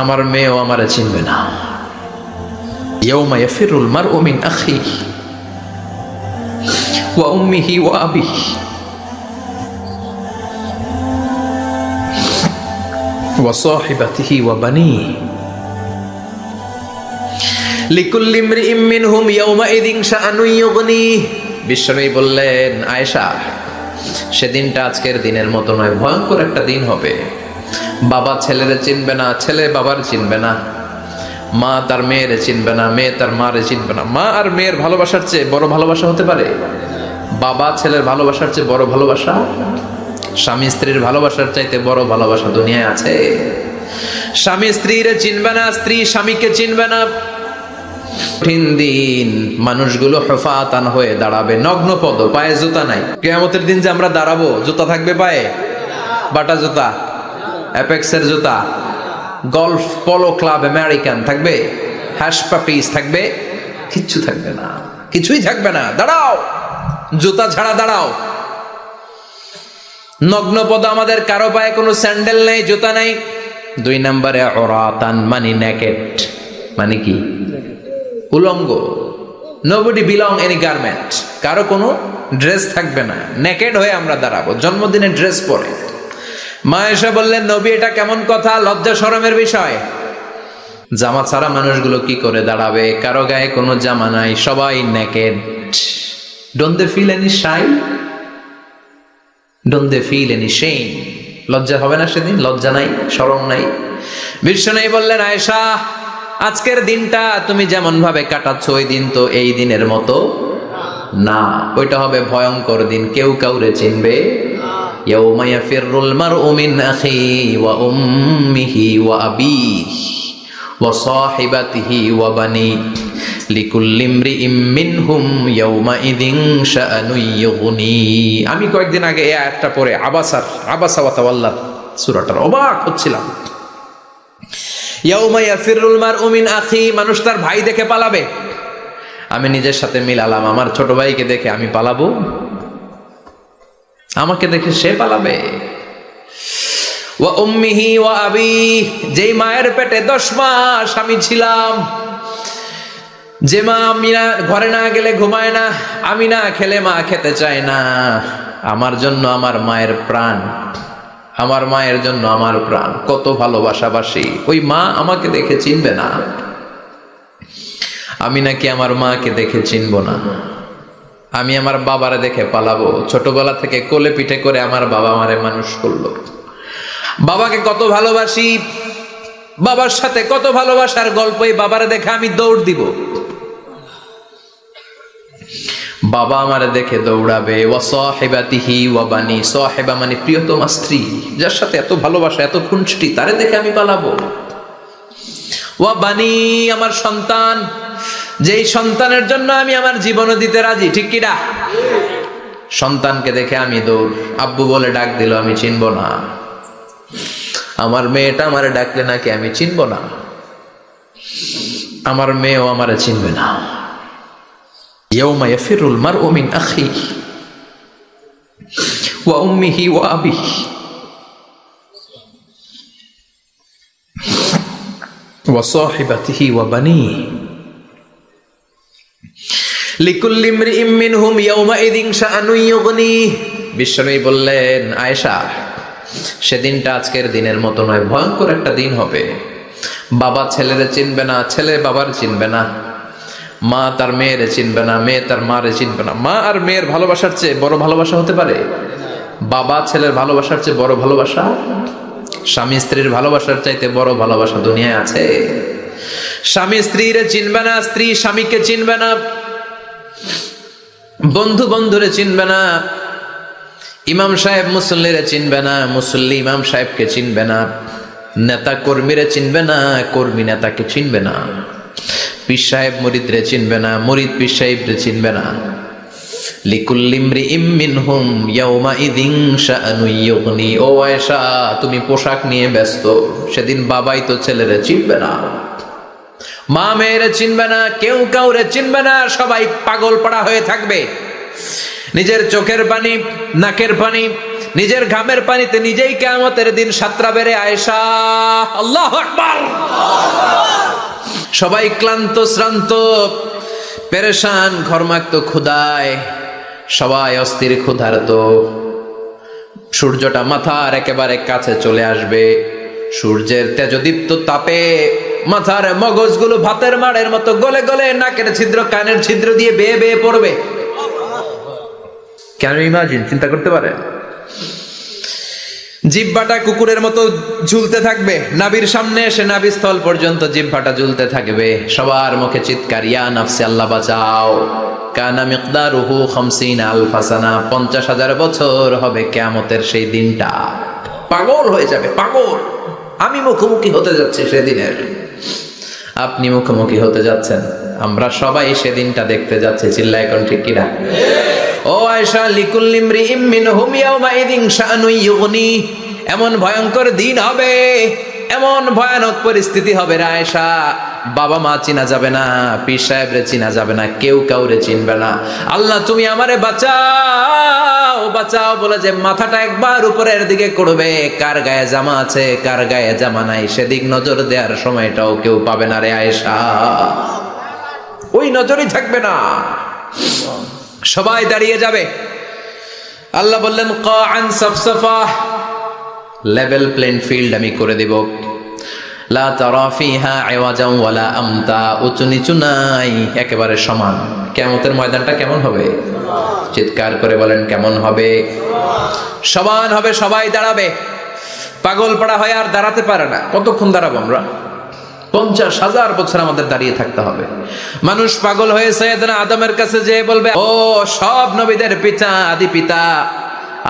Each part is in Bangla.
আমার মেয়েও আমারে চিনবে না। ইয়াউমা ইয়াফিরুল মারউ মিন আখিহি ওয়া উম্মিহি ওয়া আবিহি ওয়া সাহিবাতিহি ওয়া বানিহি লিকুল্লি ইমরিইম মিনহুম ইয়াউমাইযিন শাআনুন ইউগনিহি। বিশ্বনবী বললেন, আয়েশা, সেদিনটা আজকের দিনের মতো নয়, ভয়ঙ্কর একটা দিন হবে। বাবা ছেলেরে চিনবে না, ছেলে বাবার চিনবে না, মা তার মেয়েরে চিনবে না, মেয়ে তার মারে চিনবে না। মা আর মেয়ের ভালোবাসার চেয়ে বড় ভালোবাসা হতে পারে? বাবা ছেলের ভালোবাসার চেয়ে বড় ভালোবাসা? স্বামী স্ত্রীর ভালোবাসার চাইতে বড় ভালোবাসা দুনিয়ায় আছে? স্বামী স্ত্রীরে চিনবে না, স্ত্রী স্বামীকে চিনবে না। কঠিন দিন, মানুষগুলো হুফাতান হয়ে দাঁড়াবে, নগ্ন পদ, পায়ে জুতা নাই। কিয়ামতের দিন যে আমরা দাঁড়াবো, জুতা থাকবে পায়ে? বাটা জুতা, অ্যাপেক্সের জুতা, গলফ পোলো ক্লাব আমেরিকান থাকবে? হ্যাশ পাপিস থাকবে? কিচ্ছু থাকবে না, কিছুই থাকবে না। দাঁড়াও, জুতা ছাড়া দাঁড়াও। নগ্ন পদ, আমাদের কারো পায়ে কোনো স্যান্ডেল নেই, জুতা নাই। 2 নম্বরে উরাতান, মানে নেকেড, মানে কি? উলঙ্গ। নোবডি বিলং এনি গার্মেন্ট, কারো কোনো ড্রেস থাকবে না, নেকেড হয়ে আমরা দাঁড়াবো, জন্মদিনে ড্রেস পরে। মা এসে বললেন, নবী এটা কেমন কথা, লজ্জা শরমের বিষয়। জামা ছাড়া মানুষগুলো কি করে দাঁড়াবে? কারো গায়ে কোনো জামা নাই, সবাই naked. Don't they feel any shy? Don't they feel any shame? লজ্জা হবে না সেদিন? লজ্জা নাই, শরম নাই। বিশ্বনবী বললেন, আয়েশা, আজকের দিনটা তুমি যেমন ভাবে কাটাচ্ছ, ওই দিন তো এই দিনের মতো না। ওইটা হবে ভয়ঙ্কর দিন, কেউ কাউরে চিনবে। ইয়াউমা ইয়াফিরুল মারউ মিন আখিহি ওয়া উম্মিহি ওয়া আবিহি ওয়া সাহিবাতিহি ওয়া বানিহি লিকুল্লি ইমরিইম মিনহুম ইয়াউমাইযিন শাআনুন ইউগনিহি। আমি কয়েকদিন আগে এই আয়াতটা পড়ে আবাসা ওয়া তাওয়াল্লা সূরাটার অবাক হচ্ছিলাম। ইয়াউমা ইয়াফিরুল মারউ মিন আখিহি, মানুষ তার ভাই দেখে পালাবে। আমি নিজের সাথে মিলালাম, আমার ছোট ভাইকে দেখে আমি পালাবো? আমাকে দেখে সে পালাবে? ওয়া উম্মিহি ওয়া আবিহি, যেই মায়ের পেটে 10 মাস আমি ছিলাম, যে মা আমি না ঘরে না গেলে ঘুমায় না, আমি না খেলে মা খেতে চায় না, আমার জন্য আমার মায়ের প্রাণ, আমার মায়ের জন্য আমার প্রাণ, কত ভালোবাসাবাসী। ওই মা আমাকে দেখে চিনবে না, আমি নাকি আমার মাকে দেখে চিনব না। আমি আমার বাবারে দেখে পালাবো। ছোটবেলা থেকে কোলে পিঠে করে আমার বাবা আমারে মানুষ করলো, বাবাকে কত ভালোবাসি, বাবার সাথে কত ভালোবাসার গল্প, এই বাবারে দেখে আমি দৌড় দিব, বাবা আমারে দেখে দৌড়াবে। ওয়া সাহিবাতিহি ওয়া বানি, সাহিবা মানে প্রিয়তমা স্ত্রী, যার সাথে এত ভালোবাসা, এত খুনসুটি, তারে দেখে আমি পালাবো। ওয়া বানি, আমার সন্তান, যেই সন্তানের জন্য আমি আমার জীবনও দিতে রাজি, ঠিক কিনা? সন্তানকে দেখে আমি দৌড়। আব্বু বলে ডাক দিল, আমি চিনব না। আমার মেয়েটা আমারে ডাকলে নাকি আমি চিনব না, আমার মেয়েও আমারে চিনবে না। ইয়াউমা ইয়াফিরুল মারউ মিন আখিহি ওয়া উম্মিহি ওয়া আবিহি ওয়া সাহিবাতিহি ওয়া বানিহি লিকুল্লি ইমরিইম মিনহুম ইয়াউমাইযিন শাআনুন ইউগনিহি। বিশ্বনবী বললেন, আয়েশা, সেদিনটা আজকের দিনের মতো নয়, ভয়ঙ্কর একটা দিন হবে। বাবা ছেলেরে চিনবে না, ছেলে বাবার চিনবে না, মা তার মেয়েরে চিনবে না, মেয়ে তার মারে চিনবে না। মা আর মেয়ের ভালোবাসার চেয়ে বড় ভালোবাসা হতে পারে? বাবা ছেলের ভালোবাসার চেয়ে বড় ভালোবাসা? স্বামী স্ত্রীর ভালোবাসার চাইতে বড় ভালোবাসা দুনিয়ায় আছে? স্বামী স্ত্রীরে চিনবে না, স্ত্রী স্বামীকে চিনবে না, বন্ধু বন্ধুরে চিনবে না, ইমাম সাহেব মুসল্লিরে চিনবে না, মুসল্লি ইমাম সাহেবকে চিনবে না, নেতা কর্মীরে চিনবে না, কর্মী নেতাকে চিনবে না, পীর সাহেব মুরিদরে চিনবে না, মুরিদ পীর সাহেবরে চিনবে না। লিকুল্লি ইমরিইম মিনহুম ইয়াউমাইযিন শাআনুন ইউগনি। ও আয়েশা, তুমি পোশাক নিয়ে ব্যস্ত, সেদিন বাবাই তো ছেলেরে চিনবে না, মা মেয়েরে চিনবে না, কেউ কাউরে চিনবে না, সবাই পাগল পাড়া হয়ে থাকবে। নিজের চোখের পানি, নাকের পানি, নিজের ঘামের পানিতে নিজেই কিয়ামতের দিন সাঁতরাবে রে আয়েশা। আল্লাহু আকবার। সবাই ক্লান্ত শ্রান্ত পেরেশান, ঘর্মাক্ত ক্ষুধায়, সবাই অস্থির ক্ষুধার্ত। সূর্যটা মাথার একেবারে কাছে চলে আসবে, সূর্যের তেজদীপ্ত তাপে মাথার মগজগুলো ভাতের মাড়ের মতো গলে গলে নাকের ছিদ্র কানের ছিদ্র দিয়ে বেয়ে বেয়ে পড়বে। কেন ইমাজিন, চিন্তা করতে পারে? জিহ্বাটা কুকুরের মতো ঝুলতে থাকবে, নাভির সামনে এসে নাভিস্থল পর্যন্ত জিহ্বাটা ঝুলতে থাকবে। সবার মুখে চিৎকার, ইয়া নাফসি, আল্লাহ বাঁচাও। কানা মিকদারুহু 50 আলফা সানা, 50,000 বছর হবে কিয়ামতের সেই দিনটা। পাগল হয়ে যাবে, পাগল। আমি মুখোমুখি হতে যাচ্ছি সেদিনের, আপনি মুখোমুখি হতে যাচ্ছেন, আমরা সবাই সেদিনটা দেখতে যাচ্ছি। চিল্লায় এখন ঠিক কিনা? ও আয়েশা, লিকুল্লি ইমরিইম মিনহুম ইয়াওমাইযিন শাআনুন ইউগনি, এমন ভয়ঙ্কর দিন হবে, এমন ভয়ানক পরিস্থিতি হবে রে আয়েশা, বাবা মা চিনা যাবে না, পীর সাহেবরে চিনা যাবে না, কেউ কাউরে চিনবে না। আল্লাহ তুমি আমারে বাঁচাও বাঁচাও বলে যে মাথাটা একবার উপরের দিকে করবে, কার গায়ে জামা আছে কার গায়ে জামা নাই সেদিক নজর দেওয়ার সময়টাও কেউ পাবে না রে আয়েশা, ওই নজরই থাকবে না, সবাই দাঁড়িয়ে যাবে। আল্লাহ বললেন কাআন সাফসাফা, লেভেল প্লেন ফিল্ড আমি করে দেব। লা তারা ফিহা আওয়াজান ওয়ালা আমতা, উঁচু নিচু নাই, একেবারে সমান। কিয়ামতের ময়দানটা কেমন হবে? চিৎকার করে বলেন কেমন হবে? সমান হবে, সবাই দাঁড়াবে। পাগল পাড়া হয় আর দাঁড়াতে পারে না। কতক্ষণ দাঁড়াবো আমরা? 50,000 বছর আমাদের দাঁড়িয়ে থাকতে হবে। মানুষ পাগল হয়ে সাইয়েদনা আদমের কাছে যেয়ে বলবে, ও সব নবীদের পিতা, আদি পিতা,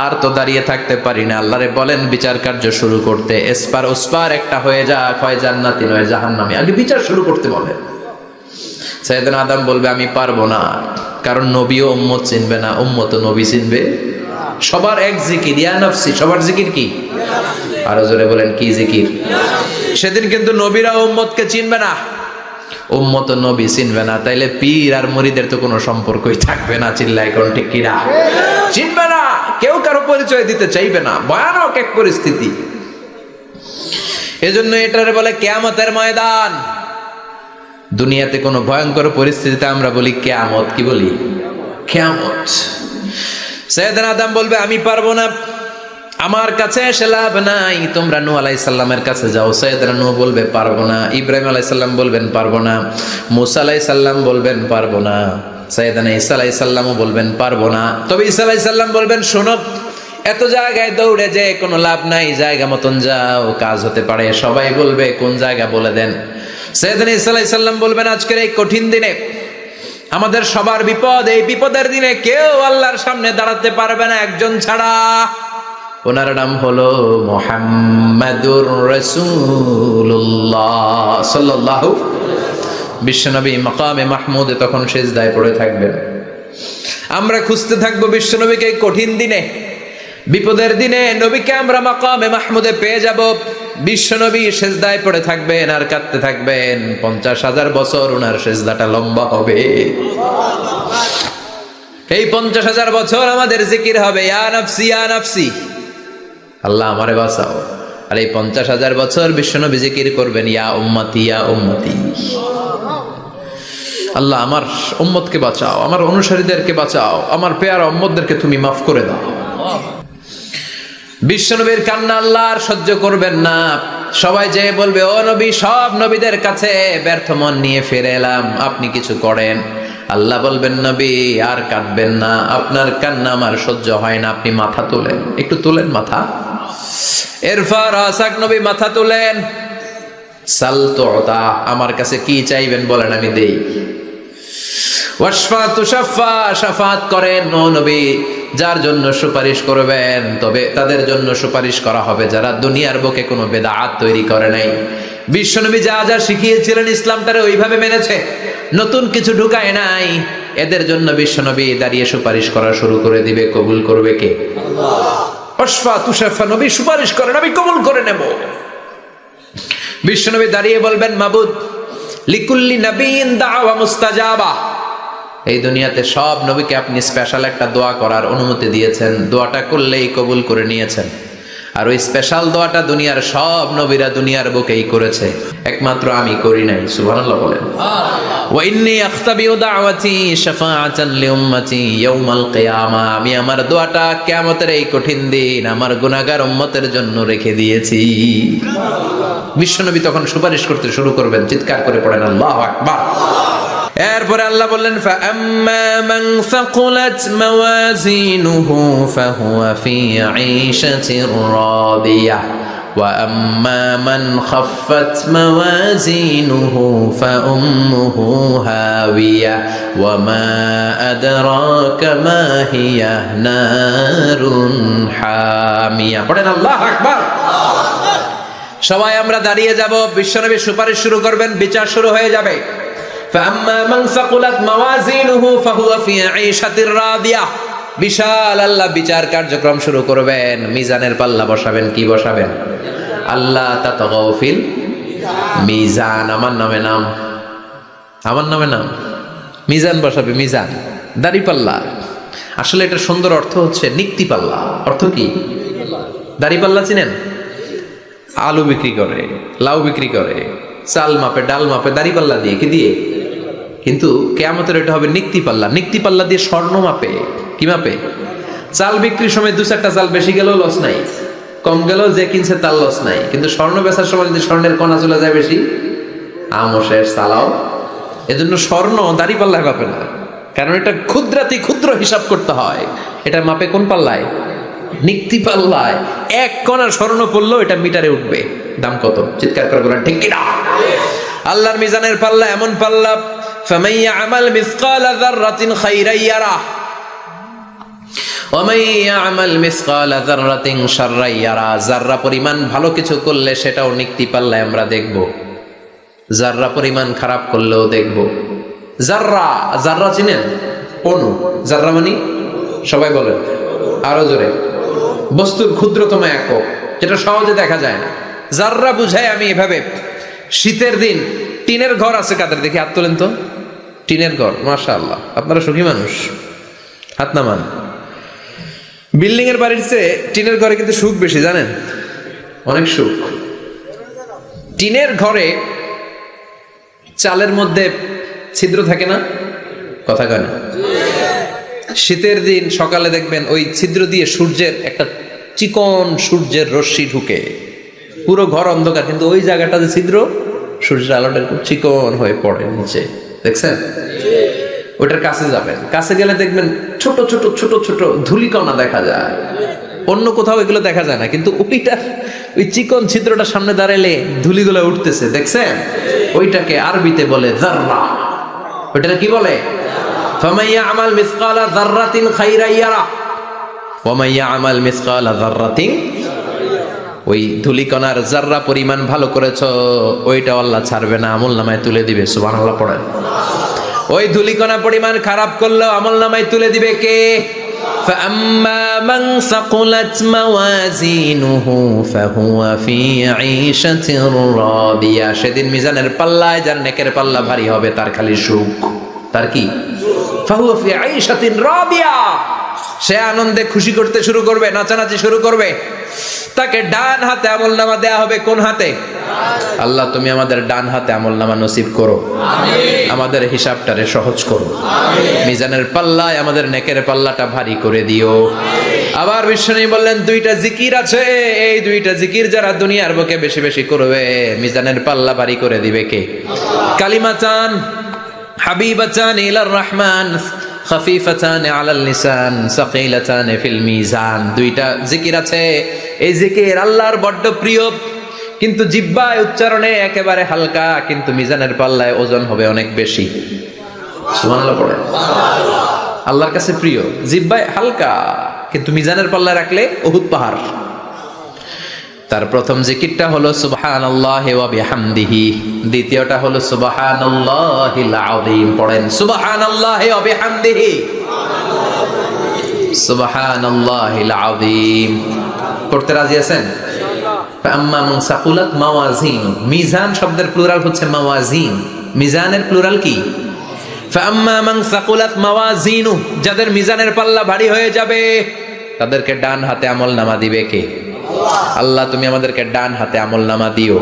আর তো দাঁড়িয়ে থাকতে পারি না, আল্লাহরে বলেন বিচার কার্য শুরু করতে। এসপার ওসপার একটা হয়ে যাক, হয় জান্নাতি নয় জাহান্নামী, আগে বিচার শুরু করতে বলে। সাইয়েদনা আদম বলবে আমি পারবো না, কারণ নবীও উম্মত চিনবে না, উম্মত নবী চিনবে। সবার এক জিকির, ইয়া নাফসি, সবার জিকির কি? আরো জোরে বলেন কি জিকির? সেদিন কিন্তু নবীরা উম্মতকে চিনবে না, উম্মত নবী চিনবে না, তাইলে পীর আর মুরিদের তো কোনো সম্পর্কই থাকবে না। চিল্লায় কোন ঠিক কিনা? চিনবে না, কেউ কারো পরিচয় দিতে চাইবে না, ভয়ানক এক পরিস্থিতি। এজন্য এটারে বলে কিয়ামতের ময়দান। দুনিয়াতে কোনো ভয়ঙ্কর পরিস্থিতিতে আমরা বলি কিয়ামত, কি বলি? কিয়ামত। সাইয়েদনা আদম বলবে আমি পারবো না, আমার কাছে এসে লাভ নাই, তোমরা নূহ আলাইহিস সালামের কাছে যাও। সাইয়েদনা নূহ বলবে পারবো না, ইব্রাহিম আলাইহিস সালাম বলবেন পারবো না, মূসা আলাইহিস সালাম বলবেন পারবো না, সাইয়েদনা ঈসা আলাইহিস সালামও বলবেন পারবো না। তবে ঈসা আলাইহিস সালাম বলবেন শোনো, এত জায়গায় দৌড়ে যে কোনো লাভ নাই, জায়গা মতন যাও, কাজ হতে পারে। সবাই বলবে কোন জায়গা বলে দেন। সাইয়েদনা ঈসা আলাইহিস সালাম বলবেন আজকের এই কঠিন দিনে আমাদের সবার বিপদ, এই বিপদের দিনে কেউ আল্লাহর সামনে দাঁড়াতে পারবে না একজন ছাড়া, ওনার নাম হলো মুহাম্মাদুর রাসূলুল্লাহ সাল্লাল্লাহু। বিশ্বনবী মাকামে মাহমুদে তখন সিজদায় পড়ে থাকবেন। আমরা খুঁজতে থাকবো বিশ্বনবীকে কঠিন দিনে, বিপদের দিনে নবীকে আমরা মাকামে মাহমুদে পেয়ে যাব। বিশ্বনবী সিজদায় পড়ে থাকবেন আর কাঁদতে থাকবেন। 50,000 বছর ওনার সিজদাটা লম্বা হবে। এই 50,000 বছর আমাদের জিকির হবে ইয়া নাফসি ইয়া নাফসি, আল্লাহ আমারে বাঁচাও। আর এই 50,000 বছর বিশ্বনবী জিকির করবেন ইয়া উম্মতি ইয়া উম্মতি, আল্লাহ আমার উম্মতকে বাঁচাও, আমার অনুসারীদেরকে বাঁচাও, আমার পেয়ারা উম্মতদেরকে তুমি মাফ করে দাও। বিশ্বনবীর কান্না আল্লাহ আর সহ্য করবেন না। সবাই যে বলবে ও নবী, সব নবীদের কাছে ব্যর্থ মন নিয়ে ফিরে এলাম, আপনি কিছু করেন। আল্লাহ বলবেন নবী আর কাঁদবেন না, আপনার কান্না আমার সহ্য হয় না, আপনি মাথা তোলেন, একটু তোলেন মাথা। এরপর আসাক নবী মাথা তোলেন। সাল তুতা, আমার কাছে কি চাইবেন বলেন আমি দেই। ওয়াশফা তুশাফা, শাফাত করেন ও নবী, যার জন্য সুপারিশ করবেন তবে তাদের জন্য সুপারিশ করা হবে যারা দুনিয়ার বুকে কোনো বেদাত তৈরি করে নাই। বিশ্বনবী যা যা শিখিয়েছিলেন ইসলামটারে ওইভাবে মেনেছে, নতুন কিছু ঢুকায় নাই। এদের জন্য বিশ্বনবী দাঁড়িয়ে সুপারিশ করা শুরু করে দিবে। কবুল করবে কে? আল্লাহ। ওয়াশফা তুশাফা, নবী সুপারিশ করেন, আমি কবুল করে নেব। বিশ্বনবী দাঁড়িয়ে বলবেন মাবুদ, লিকুল্লি নবিয়্যিন দাওয়া মুস্তাজাবা, এই দুনিয়াতে সব নবীকে আপনি স্পেশাল একটা দোয়া করার অনুমতি দিয়েছেন, দোয়াটা করলেই কবুল করে নিয়েছেন। আর ওই স্পেশাল দোয়াটা দুনিয়ার সব নবীরা দুনিয়ার বুকেই করেছে, একমাত্র আমি করি নাই। সুবহানাল্লাহ বলেন। ওয়া ইন্নী আখতাবিউ দাওয়াতি শাফাআতান লিউম্মতি ইয়াউমাল কিয়ামা, আমি আমার দোয়াটা কিয়ামতের এই কঠিন দিন আমার গুনাহগার উম্মতের জন্য রেখে দিয়েছি। বিশ্বনবী তখন সুপারিশ করতে শুরু করবেন, চিৎকার করে পড়েন আল্লাহু আকবার। এরপরে আল্লাহ বললেন ফাআম্মা মান সাকুলাত মাওয়াজিনুহু ফাহুয়া ফি ঈশাতির রাদিয়াহ ওয়া আম্মা মান খাফফাত মাওয়াজিনুহু ফাউম্মুহু হাওিয়াহ ওয়া মা আদরাকা মা হিয়া নারুন হামিয়া। পড়েন আল্লাহু আকবার। সবাই আমরা দাঁড়িয়ে যাব, বিশ্বনবী সুপারিশ শুরু করবেন, বিচার শুরু হয়ে যাবে। فأما من ثقلت موازينه فهو في عيشة راضية, বিশাল আল্লাহ বিচার কার্যক্রম শুরু করবেন, মিজানের পাল্লা বসাবেন। কি বসাবেন? আল্লাহ তাতাগাউ ফিল মিজান। আমার নামে নাম, আমার নামে নাম। মিজান বসাবে, মিজান দাড়ি পাল্লা। আসলে এটা সুন্দর অর্থ হচ্ছে নিক্তি পাল্লা। অর্থ কি? দাড়ি পাল্লা চিনেন? আলু বিক্রি করে, লাউ বিক্রি করে, চাল মাপে, ডাল মাপে, দাড়ি পাল্লা দিয়ে। কি দিয়ে? কিন্তু কিয়ামতের এটা হবে নিক্তি পাল্লা। নিক্তি পাল্লা দিয়ে স্বর্ণ মাপে। কি মাপে? চাল বিক্রির সময় দু চারটা চাল বেশি গেলেও লস নাই, কম গেলেও যে কিনছে তার লস নাই। কিন্তু স্বর্ণ বেচার সময় যদি স্বর্ণের কণা চলে যায় বেশি, আমশের চালাও। এজন্য স্বর্ণ দাড়ি পাল্লায় মাপে না, কারণ এটা ক্ষুদ্রাতি ক্ষুদ্র হিসাব করতে হয়। এটা মাপে কোন পাল্লায়? নিক্তি পাল্লায়। এক কণা স্বর্ণ পড়লেও এটা মিটারে উঠবে। দাম কত? চিৎকার করে বলেন ঠিক কিনা? আল্লাহর মিজানের পাল্লা এমন পাল্লা, ফামান ইয়ামাল মিসকালা যাররাতিন খাইরান ইয়ারাহ ওয়া মান ইয়ামাল মিসকালা যাররাতিন শাররান ইয়ারাহ। যাররা পরিমাণ ভালো কিছু করলে সেটাও নিক্তি পাল্লায় আমরা দেখব, যাররা পরিমাণ খারাপ করলেও দেখব। যাররা, যাররা চিনেন? অণু। যাররা মানে সবাই বলেন আরো জোরে। বস্তুর ক্ষুদ্রতম একক, যেটা সহজে দেখা যায় না। যাররা বুঝায় আমি এভাবে, শীতের দিন টিনের ঘর আছে কাদের? দেখি হাত তোলেন তো। টিনের ঘর, মাশাআল্লাহ, আপনারা সুখী মানুষ, হাত নামান। বিল্ডিং এর বাড়ির চেয়ে টিনের ঘরে কিন্তু সুখ বেশি, জানেন? অনেক সুখ। টিনের ঘরে চালের মধ্যে ছিদ্র থাকে না? কথা কয় না? শীতের দিন সকালে দেখবেন ওই ছিদ্র দিয়ে সূর্যের একটা চিকন সূর্যের রশ্মি ঢুকে, পুরো ঘর অন্ধকার, কিন্তু ওই জায়গাটা যে ছিদ্র, সূর্যের আলোটা খুব চিকন হয়ে পড়ে নিচে, দেখছেন? ওটার কাছে যাবেন, কাছে গেলে দেখবেন ছোট ছোট ছোট ছোট ধূলিকণা দেখা যায়। অন্য কোথাও এগুলো দেখা যায় না, কিন্তু ওইটা, ওই চিকন ছিদ্রটার সামনে দাঁড়ালে ধূলিগুলো উঠতেছে, দেখছেন? ওইটাকে আরবিতে বলে যাররা। ওইটাকে কি বলে? ফামান ইয়ামাল মিসকালা যাররাতিন খাইরান ইয়ারা ওয়া মান ইয়ামাল মিসকালা যাররাতিন, ওই ধূলিকণার যাররা পরিমাণ ভালো করেছো ওইটা আল্লাহ ছাড়বে না, আমলনামায় তুলে দিবে। সুবহানাল্লাহ পড়েন। ওই ধূলিকণা পরিমাণ খারাপ করলেও আমলনামায় তুলে দিবে কে? فأما من ثقلت موازينه فهو في عيشة راضية, সেদিন মিজানের পাল্লায় যার নেকের পাল্লা ভারী হবে তার খালি সুখ। তার কি? فهو في عيشة راضية, সে আনন্দে খুশি করতে শুরু করবে, নাচানাচি শুরু করবে। তাকে ডান হাতে আমলনামা দেয়া হবে। কোন হাতে? আল্লাহ তুমি আমাদের ডান হাতে আমলনামা নসিব করো, আমাদের হিসাবটারে সহজ করো, মিজানের পাল্লায় আমাদের নেকের পাল্লাটা ভারী করে দিও। আবার বিশ্বনবী বললেন দুইটা জিকির আছে, এই দুইটা জিকির যারা দুনিয়ার বুকে বেশি বেশি করবে মিজানের পাল্লা ভারী করে দিবে কে? কালিমাতান হাবিবাতান ইলার রহমান খাফিফাতান আলাল লিসান সাকিলাতান ফিল মিজান। দুইটা জিকির আছে, এই জিকির আল্লাহর বড্ড প্রিয়, কিন্তু জিহ্বায় উচ্চারণে একেবারে হালকা, কিন্তু মিজানের পাল্লায় ওজন হবে অনেক বেশি। সুবহানাল্লাহ পড়েন। আল্লাহর কাছে প্রিয়, জিহ্বায় হালকা, কিন্তু মিজানের পাল্লায় রাখলে উহুদ পাহাড়। তার প্রথম জিকিরটা হলো সুবহানাল্লাহি ওয়া বিহামদিহি, দ্বিতীয়টা হলো সুবহানাল্লাহিল আযীম। পড়েন সুবহানাল্লাহি ওয়া বিহামদিহি, সুবহানাল্লাহিল আযীম। পড়তে রাজি আছেন? ফাআম্মা মান সাকুলাত মাওয়াজিন, মিজান শব্দের প্লুরাল হচ্ছে মাওয়াজিন। মিজানের প্লুরাল কি? ফাআম্মা মান সাকুলাত মাওয়াজিনুহু, যাদের মিজানের পাল্লা ভারী হয়ে যাবে তাদেরকে ডান হাতে আমলনামা দিবে কে? আল্লাহ তুমি আমাদেরকে ডান হাতে আমলনামা দিও,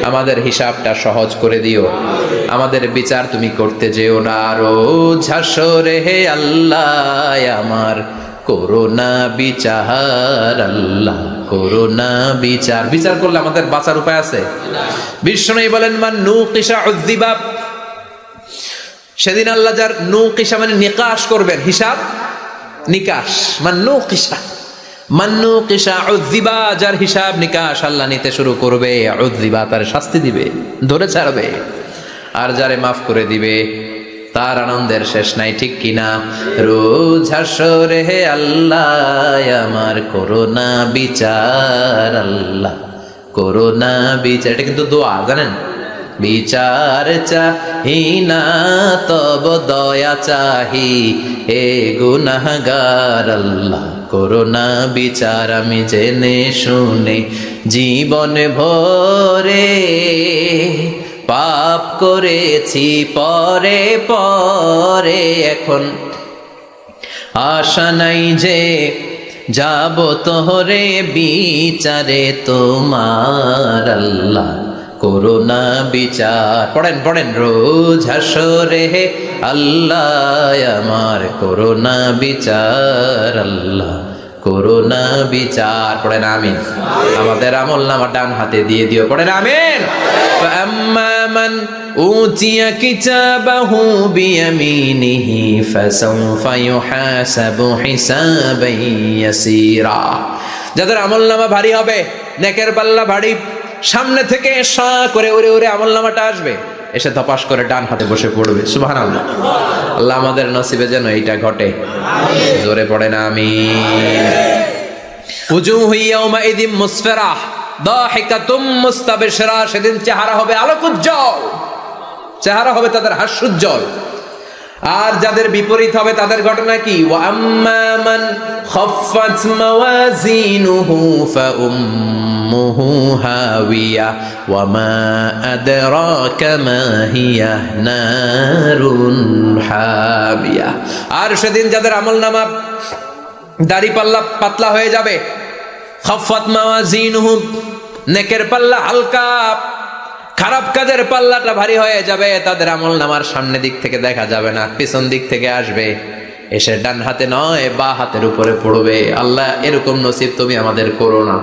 আমাদের হিসাবটা সহজ করে দিও, আমাদের বিচার তুমি করতে যেও না। রোজ হাসরে হে আল্লাহ আমার করোনা বিচার, আল্লাহ করোনা বিচার। বিচার করলে আমাদের বাঁচার উপায় আছে? বিষ্ণু বলেন মান নুকিশা উযযিবা, সেদিন আল্লাহ যার নুকিশা মানে নিকাশ করবেন, হিসাব নিকাশ, মান নুকিশা উযযিবা, যার হিসাব নিকাশ আল্লাহ নিতে শুরু করবে, উযযিবা তার শাস্তি দিবে, ধরে ছাড়বে। আর যারে মাফ করে দিবে তার আনন্দের শেষ নাই, ঠিক কিনা? রোজ হাসরে হে আল্লাহ আমার করোনা বিচার, আল্লাহ করোনা বিচার। এটা কিন্তু দোয়া, জানেন? বিচার চাহি না তব দয়া চাহি হে গুনাহগার, আল্লাহ করোনা বিচার। আমি জেনে শুনে জীবন ভরে পাপ করেছি পরে পরে, এখন আশা নাই যে যাব তোরে বিচারে তোমার, আল্লাহ করোনা বিচার। পড়েন পড়েন, রোজ হাসরে হে আল্লাহ আমার করোনা বিচার, আল্লাহ করোনা বিচার। পড়েন আমিন। আমাদের আমলনামা ডান হাতে দিয়ে দিও, পড়েন আমিন। ফাআম্মা মান উতিয়া কিতাবাহু বিয়ামিনিহি ফাসাউফা ইউহাসাবু হিসাবান ইয়াসীরা, যাদের আমলনামা ভারী হবে, নেকের পাল্লা ভারী, সামনে থেকে সা করে উড়ে উড়ে আমলনামাটা আসবে, এসে ধপাস করে ডান হাতে বসে পড়বে। সুবহানাল্লাহ। আল্লাহ আমাদের নসিবে যেন এইটা ঘটে, জোরে পড়ে না আমিন। উজুহু ইয়াউমাইযিন মুসফিরাহ দাহিকাতুম মুস্তাবশিরা, সেদিন চেহারা হবে আলোকোজ্জ্বল, চেহারা হবে তাদের হাস্যোজ্জ্বল। আর যাদের বিপরীত হবে তাদের ঘটনা কি? ওয়া আম্মা মান খাফফাত মাওয়াজিনুহু ফাউম্মুহু হাওিয়া ওয়া মা আদরাকা মা হিয়া নারুন হাবিয়া। আর সেদিন যাদের আমলনামা দাড়ি পাল্লা পাতলা হয়ে যাবে, খাফফাত মাওয়াজিনুহু নেকের পাল্লা হালকা, খারাপ কাজের পাল্লাটা ভারী হয়ে যাবে, তাদের আমলনামার সামনে দিক থেকে দেখা যাবে না, পিছন দিক থেকে আসবে, এসে ডান হাতে নয় বা হাতের উপরে পড়বে। আল্লাহ এরকম নসিব তুমি আমাদের করো না,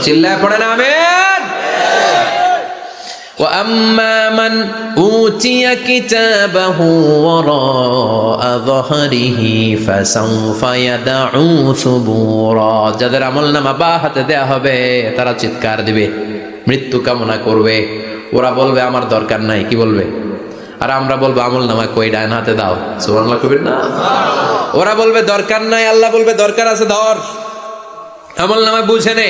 চিল্লায় পড়েন আমিন। ওয়া আম্মা মান উতিয়া কিতাবাহু ওয়ারাআ যাহরিহি ফাসাউফা ইয়াদউ সুবুরা, যাদের আমলনামা বা হাতে দেয়া হবে তারা চিৎকার দিবে, মৃত্যু কামনা করবে। ওরা বলবে আমার দরকার নাই, কি বলবে? আর আমরা বলবো আমলনামা কই, ডান হাতে দাও। সুবহানাল্লাহ কবির না? ওরা বলবে দরকার নাই, আল্লাহ বলবে দরকার আছে, ধর আমলনামা বুঝে নে।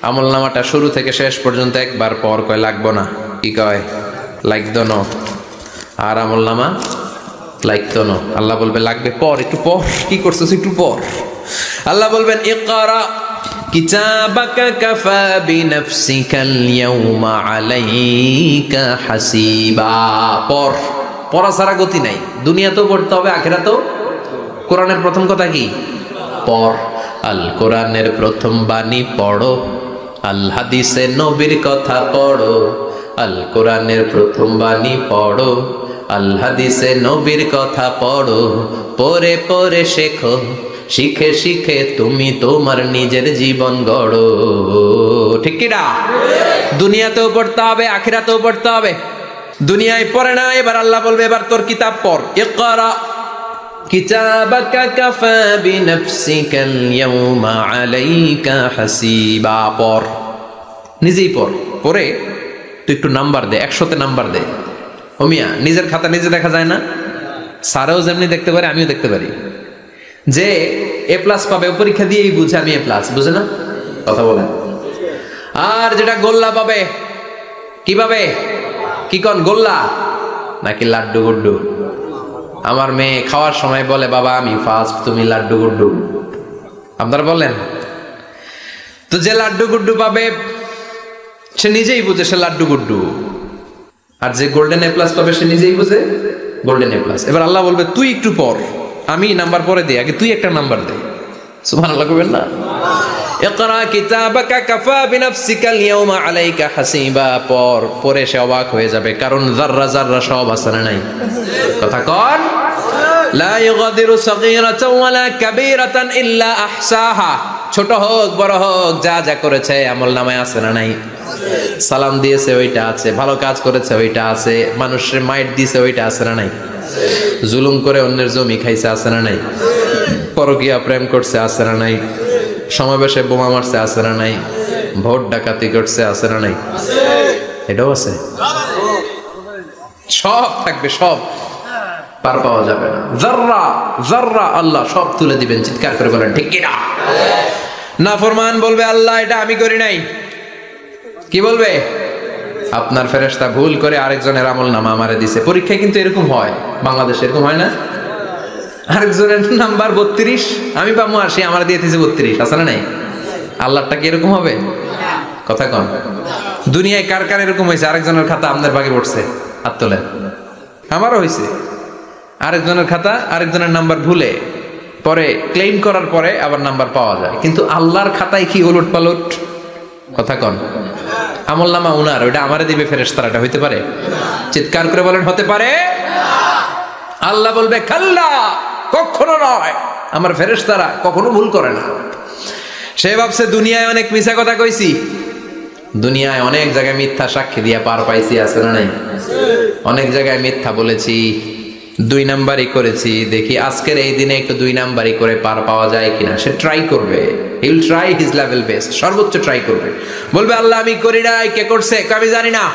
আমলনামাটা শুরু থেকে শেষ পর্যন্ত একবার পর কয় লাগবো না, কি কয়? লাগতো না। আর আমলনামা লাগতো না, আল্লাহ বলবে লাগবে পর, একটু পর, কি করছিস একটু পর। আল্লাহ বলবেন ইকরা কিতাবাকা কাফা বিনাফসিকাল ইয়াউমা আলাইকা হাসিবা, পর, পড়া ছাড়া গতি নাই। দুনিয়াতেও পড়তে হবে, আখিরাতেও। কোরআনের প্রথম কথা কি? পর। আল কোরআনের প্রথম বাণী পড়ো, আল হাদিসে নবীর কথা পড়ো। আল কোরআনের প্রথম বাণী পড়ো, আল হাদিসে নবীর কথা পড়ো। পড়ে পড়ে শেখো, শিখে শিখে তুমি তোমার নিজের জীবন গড়ো, ঠিক কি না? দুনিয়াতেও পড়তে হবে, আখিরাতেও পড়তে হবে। দুনিয়ায় পড়ে না, এবার আল্লাহ বলবে এবার তোর কিতাব পড়। ইকরা কিতাবাকা কাফা বিনাফসিকাল ইয়াউমা আলাইকা হাসিবা, পড়, নিজেই পড়। পড়ে তুই একটু নাম্বার দে, 100তে নাম্বার দে। ও মিয়া, নিজের খাতা নিজে দেখা যায় না? স্যারও যেমনি দেখতে পারে, আমিও দেখতে পারি। যে এ প্লাস পাবে পরীক্ষা দিয়েই বুঝে আমি এ প্লাস, বুঝে না? কথা বলেন। আর যেটা গোল্লা পাবে, কি পাবে? কি কন, গোল্লা নাকি লাড্ডু গুড্ডু? আমার মেয়ে খাওয়ার সময় বলে বাবা আমি ফার্স্ট, তুমি লাড্ডু গুড্ডু। আপনারা বলেন তো, যে লাড্ডু গুড্ডু পাবে সে নিজেই বুঝে সে লাড্ডু গুড্ডু, আর যে গোল্ডেন এ প্লাস পাবে সে নিজেই বুঝে গোল্ডেন এ প্লাস। এবার আল্লাহ বলবে তুই একটু পর, আমি নাম্বার পরে দিই, আগে তুই একটা নাম্বার দে। সুবহানাল্লাহ কইবেন না? ইকরা কিতাবাকা কাফা বিনাফসিকা আল-ইয়াওমা আলাইকা হাসিবা। পরে সে অবাক হয়ে যাবে, কারণ যাররা যাররা সব আছে না নাই? কথা কন। লা ইউগাদিরু সাগীরাতান ওয়ালা কাবীরাতান ইল্লা আহসাহা। ছোট হোক বড় হোক যা যা করেছে আমলনামায় আছে না নাই? সালাম দিয়েছে ওইটা আছে, ভালো কাজ করেছে ওইটা আছে, মানুষের মাইট দিয়েছে ওইটা আছে না নাই? জুলুম করে অন্যের জমি খাইছে আছে না নাই? পরকীয়া প্রেম করছে আছে না নাই? সমাবেশে বোমা মারছে আছে না নাই? ভোট ডাকাতি করছে আছে না নাই? এটাও আছে, সব থাকবে, সব পার পাওয়া যাবে না। যাররা যাররা আল্লাহ সব তুলে দিবেন। চিৎকার করে বলেন ঠিক কিনা? নাফরমান বলবে আল্লাহ এটা আমি করি নাই। কি বলবে? আপনার ফেরেশতা ভুল করে আরেকজনের আমলনামা আমারে দিছে। পরীক্ষায় কিন্তু এরকম হয়, বাংলাদেশে এরকম হয় না? আরেকজনের নাম্বার 32, আমি পাবো 80, আমার দিয়ে দিয়েছে 32, আছে না নাই? আল্লাহটা কি এরকম হবে? কথা কন। দুনিয়ায় কার কার এরকম হয়েছে আরেকজনের খাতা আপনার ভাগে পড়ছে? হাত তোলেন। আমারও হয়েছে, আরেকজনের খাতা আরেকজনের নাম্বার ভুলে পরে ক্লেম করার পরে আবার নাম্বার পাওয়া যায়, কিন্তু আল্লাহর খাতায় কি উলট পালট? কথা কন। আমলনামা উনার, ওইটা আমারে দিবে ফেরেশতারা, এটা হইতে পারে? চিৎকার করে বলেন হতে পারে? আল্লাহ বলবে কাল্লা, কখনো নয়, আমার ফেরেশতারা কখনো ভুল করে না। সে ভাবছে দুনিয়ায় অনেক মিথ্যা কথা কইছি, দুনিয়ায় অনেক জায়গায় মিথ্যা সাক্ষী দিয়া পার পাইছি, আছে না নাই? অনেক জায়গায় মিথ্যা বলেছি, 2 নাম্বারই করেছি, দেখি আজকের এই দিনে একটু 2 নাম্বারই করে পার পাওয়া যায় কিনা। সে ট্রাই করবে, he will try his level best, সর্বোচ্চ ট্রাই করবে। বলবে আল্লাহ আমি করি নাই, কে করছে? আমি জানি না।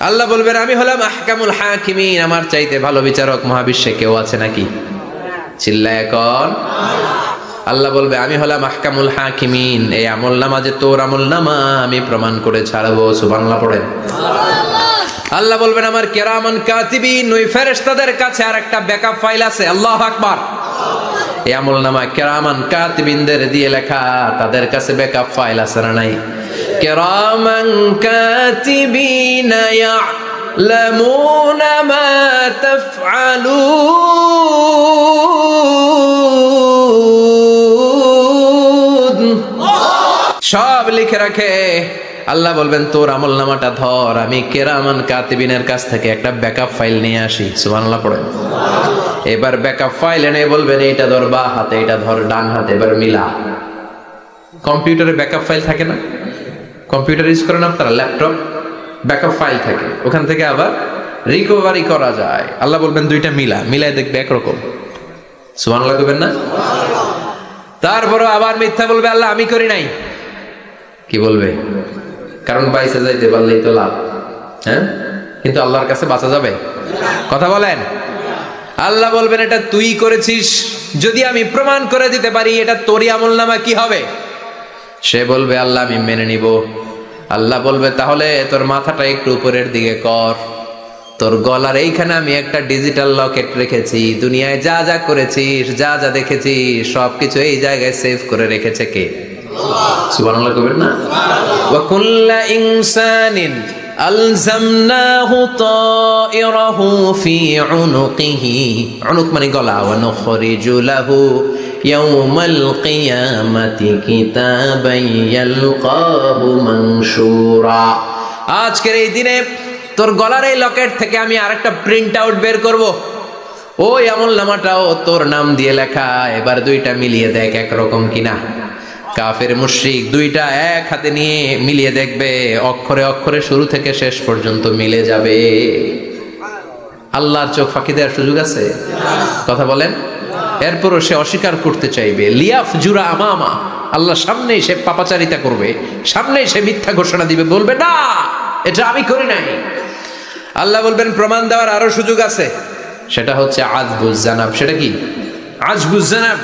আল্লাহ বলবেন আমি হলাম আহকামুল হাকিমিন, আমার চাইতে ভালো বিচারক মহাবিশ্বে কেউ আছে নাকি? চিল্লায় এখন। আল্লাহ বলবে আমি হলাম আহকামুল হাকিমিন, এই আমলনামা যে তোর আমলনামা আমি প্রমাণ করে ছাড়বো। সুবহানাল্লাহ পড়েন। আল্লাহ বলবেন আমার কিরামান কাতিবিন, ওই ফেরেশতাদের কাছে আর একটা ব্যাকআপ ফাইল আছে। আল্লাহু আকবার। এই আমলনামা কিরামান কাতিবিনদের দিয়ে লেখা, তাদের কাছে ব্যাকআপ ফাইল আছে না নাই? কিরামান কাতিবিনা ইয়ালামুনা মা তাফআলুন, সব লিখে রাখে। আল্লাহ বলবেন তোর আমলনামাটা ধর, আমি কিরামান কাতিবিনের কাছ থেকে একটা ব্যাকআপ ফাইল নিয়ে আসি। সুবহানাল্লাহ পড়েন। এবার ব্যাকআপ ফাইল এনে বলবেন এইটা ধর বা হাতে, এটা ধর ডান হাতে, এবার মিলা। কম্পিউটারে ব্যাকআপ ফাইল থাকে না? কম্পিউটার ইউজ করেন আপনারা, ল্যাপটপ, ব্যাকআপ ফাইল থাকে, ওখান থেকে আবার রিকভারি করা যায়। আল্লাহ বলবেন দুইটা মিলা, মিলাই দেখবে একরকম। সুবহানাল্লাহ কইবেন না? তারপরও আবার মিথ্যা বলবে আল্লাহ আমি করি নাই। কি বলবে? কারণ বাইসে যাইতে পারলেই তো লাভ, হ্যাঁ? কিন্তু আল্লাহর কাছে বাঁচা যাবে? কথা বলেন। আল্লাহ বলবেন এটা তুই করেছিস, যদি আমি প্রমাণ করে দিতে পারি এটা তোরই আমলনামা, কি হবে? সে বলবে আল্লাহ আমি মেনে নিব। আল্লাহ বলবে তাহলে তোর মাথাটা একটু উপরের দিকে কর, তোর গলার এইখানে আমি একটা ডিজিটাল লকেট রেখেছি, দুনিয়ায় যা যা করেছিস, যা যা দেখেছিস সবকিছু এই জায়গায় সেভ করে রেখেছে কে? সুবহানাল্লাহ কইবেন না? ওয়া কুল্লা ইনসানিন আলজামনাহু তায়রাহু ফি উনুকিহি, উনুক মানে গলা, ওয়া নুখরিজু লাহু ইয়াউমাল কিয়ামাতি কিতাবান ইয়ালকাহু মানশুরা। আজকের এই দিনে তোর গলার এই লকেট থেকে আমি আরেকটা প্রিন্ট আউট বের করব, ওই আমলনামাটাও তোর নাম দিয়ে লেখা। এবার দুইটা মিলিয়ে দেখ একরকম কিনা। কাফের মুশরিক দুইটা এক হাতে নিয়ে মিলিয়ে দেখবে, অক্ষরে অক্ষরে শুরু থেকে শেষ পর্যন্ত মিলে যাবে। আল্লাহর চোখ ফাঁকি দেওয়ার সুযোগ আছে? কথা বলেন। এরপরও সে অস্বীকার করতে চাইবে। লিয়াফ জুরা আমামা, আল্লাহ সামনেই সে পাপাচারিতা করবে, সামনেই সে মিথ্যা ঘোষণা দিবে, বলবে না এটা আমি করি নাই। আল্লাহ বলবেন প্রমাণ দেওয়ার আরো সুযোগ আছে, সেটা হচ্ছে আজবুজ জানাব। সেটা কি? আজবুজ জানাব।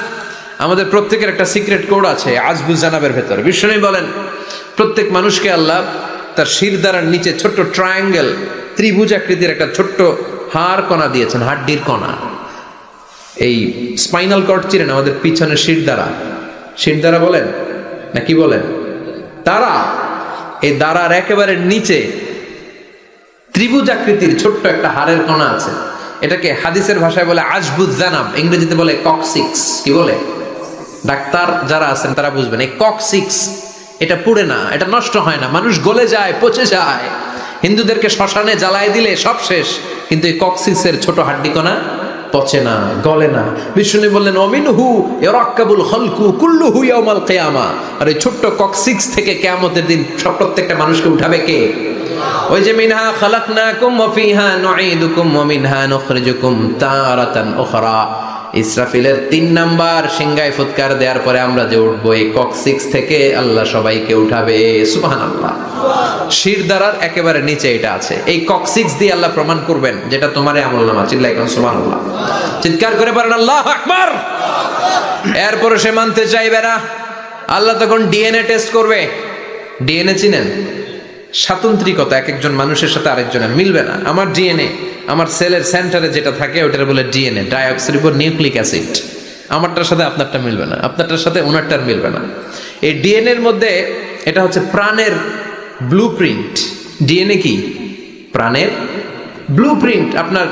আমাদের প্রত্যেকের একটা সিক্রেট কোড আছে আজবুজ জানাবের ভেতর। বিশ্বনবী বলেন প্রত্যেক মানুষকে আল্লাহ তার শিরদাঁড়ার নিচে ছোট্ট ট্রায়াঙ্গেল, ত্রিভুজ আকৃতির একটা ছোট্ট হাড় কণা দিয়েছেন, হাড্ডির কণা। এই স্পাইনাল কর্ড চিনেন, আমাদের পিছনে শিরদাঁড়া, শিরদাঁড়া বলেন না কি বলেন? তারা এই দাঁড়ার একেবারে নিচে ত্রিভুজ আকৃতির ছোট্ট একটা হাড়ের কণা আছে, এটাকে হাদিসের ভাষায় বলে আজবুজ জানাব, ইংরেজিতে বলে কক্সিক্স। কি বলে? ডাক্তার যারা আছেন তারা বুঝবেন। এই কক্সিক্স এটা পুড়ে না, এটা নষ্ট হয় না, মানুষ গলে যায়, পচে যায়। হিন্দুদেরকে শ্মশানে জ্বালায় দিলে সব শেষ, কিন্তু এই কক্সিক্সের ছোট হাড্ডি কণা পচে না, গলে না। বিষ্ণু বললেন অমিনহু ইয়ারাক্কাবুল খালকু কুল্লুহু ইয়াউমাল কিয়ামা। আর এই ছোট্ট কক্সিক্স থেকে কিয়ামতের দিন সব প্রত্যেকটা মানুষকে উঠাবে কে? ওই যে মিনহা খালাকনাকুম ওয়া ফিহা নুঈদুকুম ওয়া মিনহা নুখরিজুকুম তারাতান উখরা। ইসরাফিলের 3 নাম্বার সিংহায় ফুৎকার দেওয়ার পরে আমরা যে উঠবো, এই কক্সিক্স থেকে আল্লাহ সবাইকে উঠাবে। সুবহানাল্লাহ। শিরদাঁড়ার একেবারে নিচে এটা আছে। এই কক্সিক্স দিয়ে আল্লাহ প্রমাণ করবেন যেটা তোমারই আমলনামা। চিল্লায় কোন সুবহানাল্লাহ, চিৎকার করে বলেন আল্লাহু আকবার। এরপরে সে মানতে চাইবে না। আল্লাহ তখন ডিএনএ টেস্ট করবে। ডিএনএ চিনেন? স্বাতন্ত্রিকতা, এক একজন মানুষের সাথে আরেকজনের মিলবে না। আমার ডিএনএ, আমার সেলের সেন্টারে যেটা থাকে ওটার বলে ডিএনএ, ডাইঅক্সিরিবোনিউক্লিক অ্যাসিড। আমারটার সাথে আপনারটা মিলবে না, আপনারটার সাথে ওনারটার মিলবে না। এই ডিএনএ এর মধ্যে এটা হচ্ছে প্রাণের ব্লুপ্রিন্ট। ডিএনএ কি? প্রাণের ব্লুপ্রিন্ট। আপনার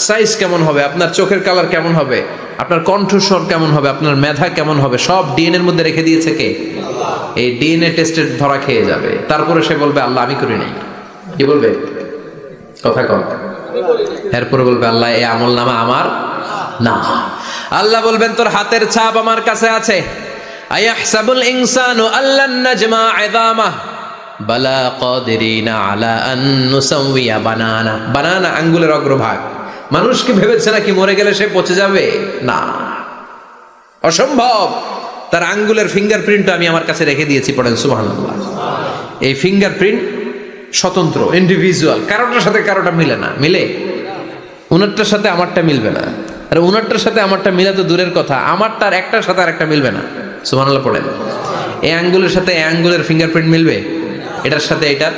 সাইজ কেমন হবে, আপনার চোখের কালার কেমন হবে, আপনার কণ্ঠস্বর কেমন হবে, আপনার মেধা কেমন হবে, সব ডিএনএ এর মধ্যে রেখে দিয়েছে কে? এই ডিএনএ টেস্টের ধরা খেয়ে যাবে। তারপরে সে বলবে আল্লাহ আমি করি নাই। কি বলবে? কথা কম। এরপরে বলবে আল্লাহ এই আমলনামা আমার না। আল্লাহ বলবেন তোর হাতের ছাপ আমার কাছে আছে। আয়াহসাবুল ইনসানু আল্লান নাজমা ইযামা বালা কাদিরিনা আলা আন নুসাউইয়া বানানা। বানানা আঙ্গুলের অগ্রভাগ। মানুষ কি ভেবেছে নাকি মরে গেলে সে পচে যাবে? না, অসম্ভব। তার আঙ্গুলের ফিঙ্গারপ্রিন্ট আমি আমার কাছে রেখে দিয়েছি। পড়েন সুবহানাল্লাহ। এই ফিঙ্গারপ্রিন্ট স্বতন্ত্র, ইন্ডিভিজুয়াল, কারোটার সাথে কারোটা মিলে না। মিলে? উনারটার সাথে আমারটা মিলবে না। আর উনারটার সাথে আমারটা মিলা তো দূরের কথা, আমারটার একটার সাথে আরেকটা মিলবে না। সুবহানাল্লাহ পড়েন। এই আঙ্গুলের সাথে এই আঙ্গুলের ফিঙ্গারপ্রিন্ট মিলবে? এটার সাথে এটার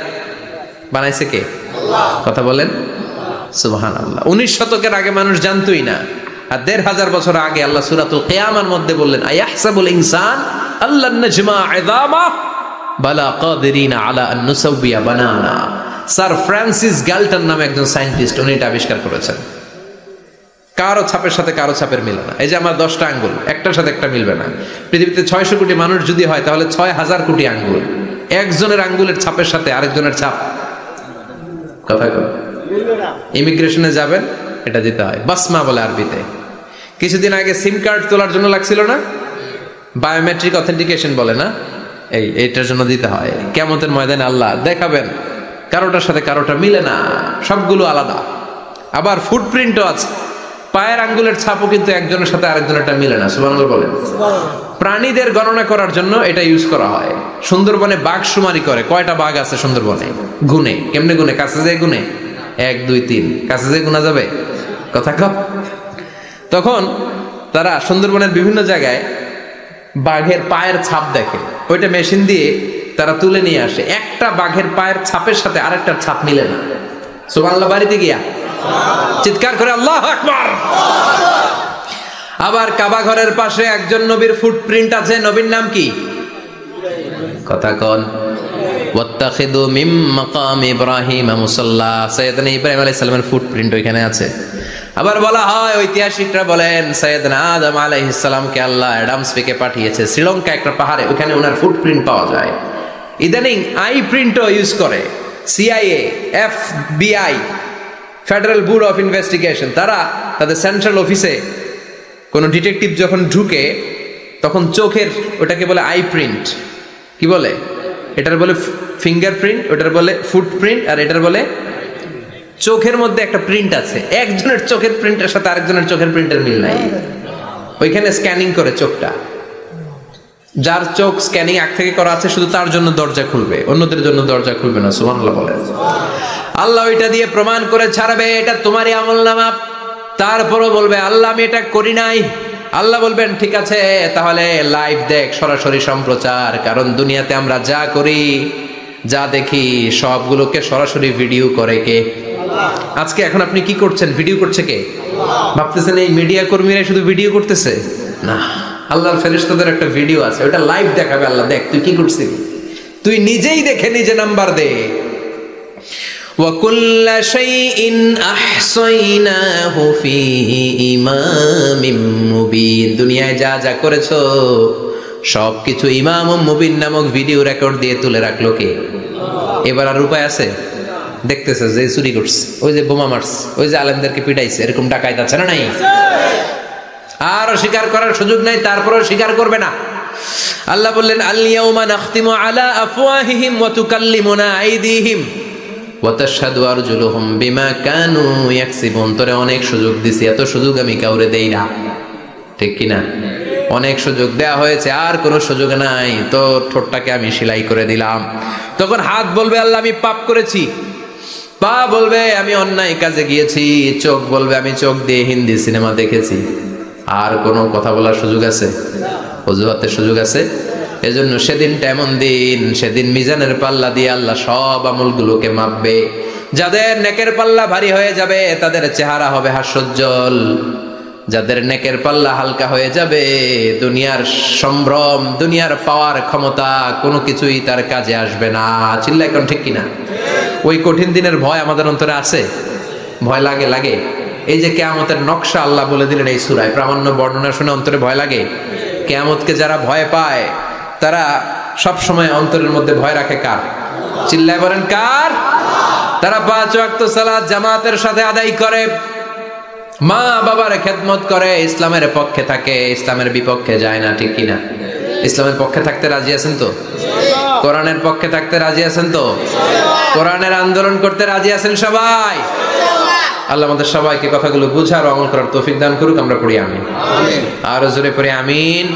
বানাইছে কে? আল্লাহ। কথা বলেন সুবহানাল্লাহ। 19 শতকের আগে মানুষ জানতোই না। আর 1500 বছর আগে আল্লাহ সূরাতুল কিয়ামার মধ্যে বললেন আয়াহসাবুল ইনসান আল্লান নাজমা ইযামা বালা কাদিরিনা আলা আন নুসাউইয়া বানানা। স্যার ফ্রান্সিস গ্যালটন নামে একজন সায়েন্টিস্ট, উনি এটা আবিষ্কার করেছেন। কারো ছাপের সাথে কারো ছাপের মিলে না। এই যে আমার 10টা আঙ্গুল, একটার সাথে একটা মিলবে না। পৃথিবীতে 600 কোটি মানুষ যদি হয় তাহলে 6000 কোটি আঙ্গুল। একজনের আঙ্গুলের ছাপের সাথে আরেকজনের ছাপ কথা কয় ইমিগ্রেশনে যাবেন, এটা দিতে হয়, বাসমা বলে আরবিতে। কিছুদিন আগে সিম কার্ড তোলার জন্য লাগছিল না, বায়োমেট্রিক অথেন্টিকেশন বলে না, এইটার জন্য দিতে হয়। কিয়ামতের ময়দানে আল্লাহ দেখাবেন কারোটার সাথে কারোটা মিলে না, সবগুলো আলাদা। আবার ফুটপ্রিন্টও আছে, পায়ের আঙ্গুলের ছাপও কিন্তু একজনের সাথে আরেকজনেরটা মিলে না। সুবহানাল্লাহ বলেন। প্রাণীদের গণনা করার জন্য এটা ইউজ করা হয়। সুন্দরবনে বাঘ শুমারি করে, কয়টা বাঘ আছে সুন্দরবনে গুনে। কেমনে গুনে? কাছে যায় গুনে, 1 2 3, কাছে যায় গুনা যাবে? কথা কও। তখন তারা সুন্দরবনের বিভিন্ন জায়গায় বাঘের পায়ের ছাপ দেখে, ওইটা মেশিন দিয়ে তারা তুলে নিয়ে আসে। একটা বাঘের পায়ের ছাপের সাথে আরেকটার ছাপ মিলে না। সুবহানাল্লাহ। বাড়িতে গিয়া চিৎকার করে আল্লাহু আকবার। আবার কাবা ঘরের পাশে একজন নবীর ফুটপ্রিন্ট আছে। নবীর নাম কি? কথা কোন? ওয়াত্তাখিদু মিম মাকাম ইব্রাহিম মুসাল্লা। সাইয়েদনা ইব্রাহিম আলাইহিস সালামের ফুটপ্রিন্ট ওইখানে আছে। আবার বলা হয়, ঐতিহাসিকরা বলেন সাইয়েদনা আদম আলাইহিস সালামকে আল্লাহ অ্যাডামস পেকে পাঠিয়েছে শ্রীলঙ্কা একটা পাহাড়ে, ওখানে ওনার ফুটপ্রিন্ট পাওয়া যায়। ইদানিং আই প্রিন্টও ইউজ করে CIA, FBI, federal bureau of investigation. তারা তাদের সেন্ট্রাল অফিসে কোনো ডিটেকটিভ যখন ঢুকে তখন চোখের, ওটাকে বলে আই প্রিন্ট। কি বলে? এটার বলে ফিঙ্গারপ্রিন্ট, ওটার বলে ফুটপ্রিন্ট, আর এটার বলে চোখের মধ্যে একটা প্রিন্ট আছে। একজনের চোখের প্রিন্টের সাথে আরেকজনের চোখের প্রিন্টের মিল নাই। ওইখানে স্ক্যানিং করে চোখটা। যার চোখ স্ক্যানিং আগ থেকে করা আছে শুধু তার জন্য দরজা খুলবে, অন্যদের জন্য দরজা খুলবে না। সুবহানাল্লাহ বলেন। আল্লাহ ওইটা দিয়ে প্রমাণ করে ছাড়বে এটা তোমারই আমলনামা। তারপরও বলবে আল্লাহ আমি এটা করি নাই। আল্লাহ বলবেন ঠিক আছে, তাহলে লাইভ দেখ, সরাসরি সম্প্রচার। কারণ দুনিয়াতে আমরা যা করি, যা দেখি, সবগুলোকে সরাসরি ভিডিও করে কে? আজকে এখন আপনি কি করছেন? ভিডিও করছে কে? ভাবতেছেন এই মিডিয়া কর্মীরা শুধু ভিডিও করতেছে? না, আল্লাহর ফেরেশতাদের একটা ভিডিও আছে, ওটা লাইভ দেখাবে। আল্লাহ দেখ তুই কি করছিস, তুই নিজেই দেখে নিজে নাম্বার দে। وَكُلَّ شَيْءٍ أَحْصَيْنَاهُ فِي إِمَامٍ مُبِينٍ। দুনিয়ায় যা যা করেছো সবকিছু ইমাম মুবিন নামক ভিডিও রেকর্ড দিয়ে তুলে রাখলো কে? এবার আর উপায় আছে? দেখতেছে যে চুরি করছে, ওই যে বোমা মারছে, ওই যে আলেমদেরকে পিটাইছে, এরকম ডাকাইত আছে না নাই? আর স্বীকার করার সুযোগ নাই, তারপরেও স্বীকার করবে না। আল্লাহ বললেন আল ইয়াউমা নাখতিমু আলা আফওয়াহিহিম ওয়া তুকাল্লিমুনা আইদিহিম ওয়া তাশহাদু আরজুলুহুম বিমা কানু ইয়াকসিবুন। তোরে অনেক সুযোগ দিছি, এত সুযোগ আমি কাউরে দেই না, ঠিক কি না? অনেক সুযোগ দেয়া হয়েছে, আর কোনো সুযোগ নাই, তো ঠোঁটটাকে আমি সেলাই করে দিলাম। তখন হাত বলবে আল্লাহ আমি পাপ করেছি, পা বলবে আমি অন্যায় কাজে গিয়েছি, চোখ বলবে আমি চোখ দিয়ে হিন্দি সিনেমা দেখেছি। আর কোনো কথা বলার সুযোগ আছে? অজুহাতের সুযোগ আছে? এজন্য সেদিনটা এমন দিন, সেদিন মিজানের পাল্লা দিয়ে আল্লাহ সব আমলগুলোকে মাপবে। যাদের নেকের পাল্লা ভারী হয়ে যাবে তাদের চেহারা হবে হাস্যোজ্জ্বল, যাদের নেকের পাল্লা হালকা হয়ে যাবে দুনিয়ার সম্ভ্রম, দুনিয়ার পাওয়ার ক্ষমতা কোনো কিছুই তার কাজে আসবে না। চিল্লা এখন ঠিক কিনা? ওই কঠিন দিনের ভয় আমাদের অন্তরে আছে? ভয় লাগে? লাগে। এই যে কিয়ামতের নকশা আল্লাহ বলে দিলেন এই সূরায়, প্রামাণ্য বর্ণনা শুনে অন্তরে ভয় লাগে? কিয়ামতকে যারা ভয় পায় তারা সব সময় অন্তরের মধ্যে ভয় রাখে কার? চিল্লায় বলেন কার? তারা 5 ওয়াক্ত সালাত জামাতের সাথে আদায় করে, মা বাবার খেদমত করে, ইসলামের পক্ষে থাকে, ইসলামের বিপক্ষে যায় না, ঠিক কিনা? ইসলামের পক্ষে থাকতে রাজি আছেন তো? কোরআনের পক্ষে থাকতে রাজি আছেন তো? কোরআনের আন্দোলন করতে রাজি আছেন সবাই? আল্লাহ আমাদের সবাইকে কথাগুলো বুঝার ও আমল করার তৌফিক দান করুক। আমরা পড়ি আমিন। আর জোরে পড়ি আমিন।